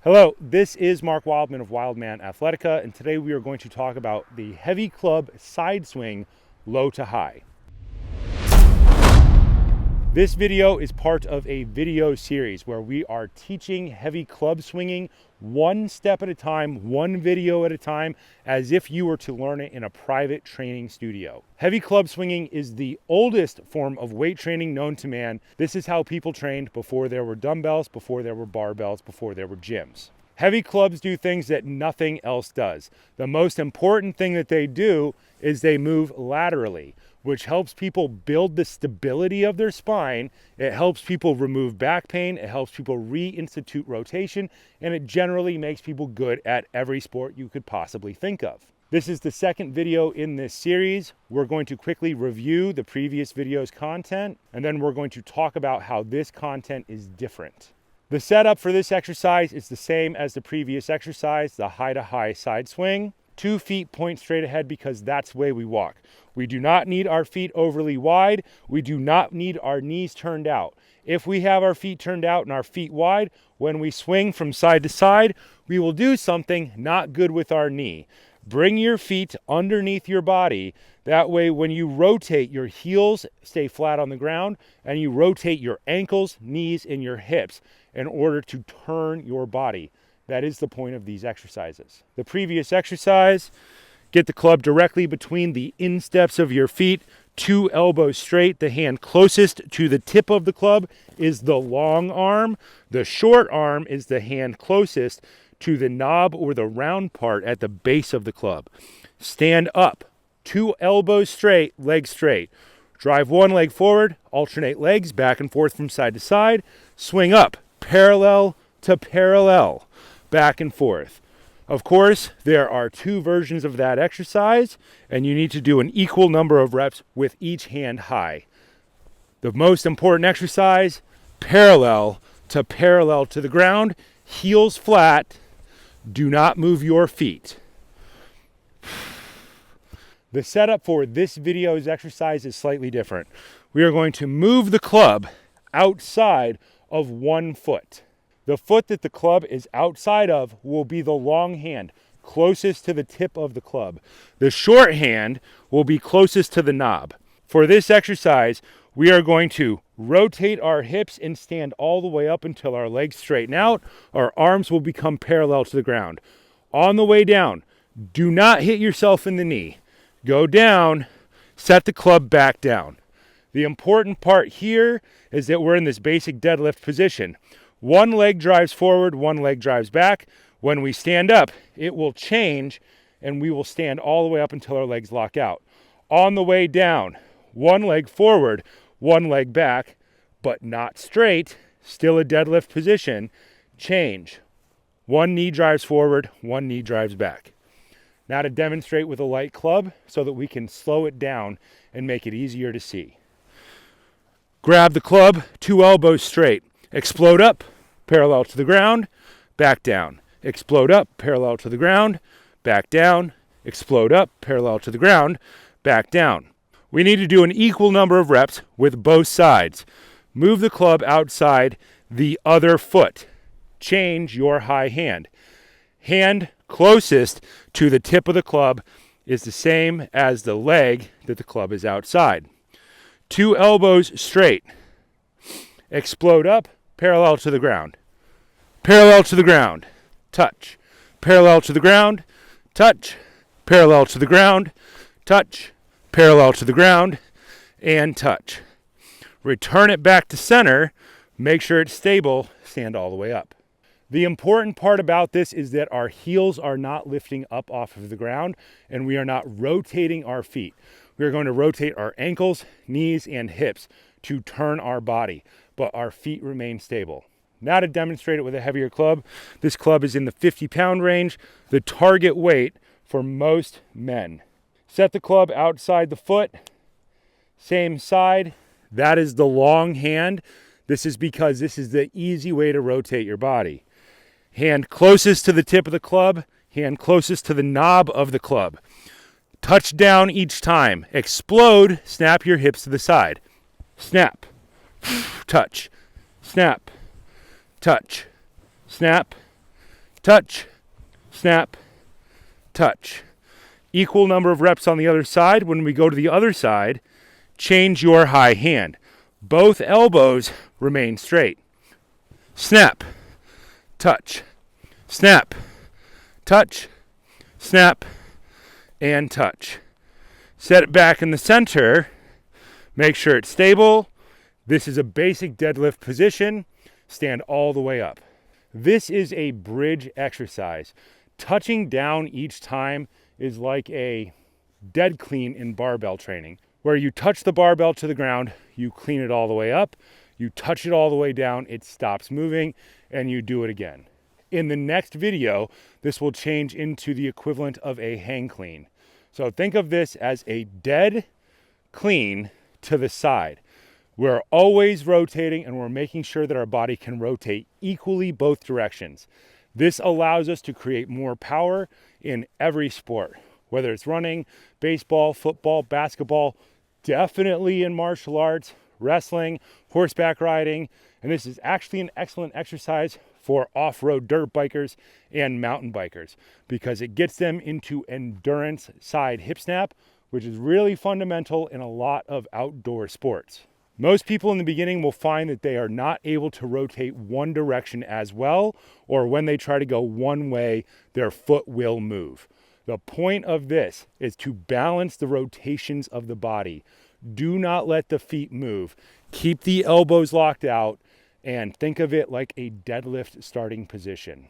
Hello, this is Mark Wildman of Wildman Athletica, and today we are going to talk about the heavy club side swing low to high. This video is part of a video series where we are teaching heavy club swinging one step at a time, one video at a time, as if you were to learn it in a private training studio. Heavy club swinging is the oldest form of weight training known to man. This is how people trained before there were dumbbells, before there were barbells, before there were gyms. Heavy clubs do things that nothing else does. The most important thing that they do is they move laterally, which helps people build the stability of their spine. It helps people remove back pain. It helps people reinstitute rotation, and it generally makes people good at every sport you could possibly think of. This is the second video in this series. We're going to quickly review the previous video's content, and then we're going to talk about how this content is different. The setup for this exercise is the same as the previous exercise, the high to high side swing. 2 feet point straight ahead because that's the way we walk. We do not need our feet overly wide. We do not need our knees turned out. If we have our feet turned out and our feet wide, when we swing from side to side, we will do something not good with our knee. Bring your feet underneath your body. That way, when you rotate, your heels stay flat on the ground and you rotate your ankles, knees, and your hips in order to turn your body. That is the point of these exercises. The previous exercise, get the club directly between the insteps of your feet, 2 elbows straight. The hand closest to the tip of the club is the long arm. The short arm is the hand closest to the knob or the round part at the base of the club. Stand up, 2 elbows straight, legs straight. Drive one leg forward, alternate legs back and forth from side to side. Swing up, parallel to parallel, back and forth. Of course, there are 2 versions of that exercise, and you need to do an equal number of reps with each hand high. The most important exercise, parallel to the ground, heels flat. Do not move your feet. The setup for this video's exercise is slightly different. We are going to move the club outside of 1 foot. The foot that the club is outside of will be the long hand, closest to the tip of the club. The short hand will be closest to the knob. For this exercise, we are going to rotate our hips and stand all the way up until our legs straighten out. Our arms will become parallel to the ground. On the way down, do not hit yourself in the knee. Go down, set the club back down. The important part here is that we're in this basic deadlift position. 1 leg drives forward, 1 leg drives back. When we stand up, it will change and we will stand all the way up until our legs lock out. On the way down, 1 leg forward, 1 leg back, but not straight, still a deadlift position. Change. 1 knee drives forward, 1 knee drives back. Now to demonstrate with a light club so that we can slow it down and make it easier to see. Grab the club, 2 elbows straight. Explode up, parallel to the ground, back down. Explode up, parallel to the ground, back down. Explode up, parallel to the ground, back down. We need to do an equal number of reps with both sides. Move the club outside the other foot. Change your high hand. Hand closest to the tip of the club is the same as the leg that the club is outside. 2 elbows straight. Explode up, parallel to the ground. Parallel to the ground. Touch. Parallel to the ground. Touch. Parallel to the ground. Touch. Parallel to the ground. And touch. Return it back to center. Make sure it's stable. Stand all the way up. The important part about this is that our heels are not lifting up off of the ground and we are not rotating our feet. We are going to rotate our ankles, knees, and hips to turn our body, but our feet remain stable. Now to demonstrate it with a heavier club. This club is in the 50-pound range, the target weight for most men. Set the club outside the foot, same side. That is the long hand. This is because this is the easy way to rotate your body. Hand closest to the tip of the club, hand closest to the knob of the club. Touch down each time. Explode, snap your hips to the side. Snap, touch, snap, touch, snap, touch, snap, touch. Equal number of reps on the other side. When we go to the other side, change your high hand. Both elbows remain straight. Snap, touch, snap, touch, snap, and touch. Set it back in the center. Make sure it's stable. This is a basic deadlift position. Stand all the way up. This is a bridge exercise. Touching down each time is like a dead clean in barbell training, where you touch the barbell to the ground, you clean it all the way up, you touch it all the way down, it stops moving, and you do it again. In the next video, this will change into the equivalent of a hang clean. So think of this as a dead clean to the side. We're always rotating, and we're making sure that our body can rotate equally both directions. This allows us to create more power in every sport, whether it's running, baseball, football, basketball, definitely in martial arts, wrestling, horseback riding, and this is actually an excellent exercise for off-road dirt bikers and mountain bikers because it gets them into endurance side hip snap, which is really fundamental in a lot of outdoor sports. Most people in the beginning will find that they are not able to rotate one direction as well, or when they try to go one way, their foot will move. The point of this is to balance the rotations of the body. Do not let the feet move. Keep the elbows locked out and think of it like a deadlift starting position.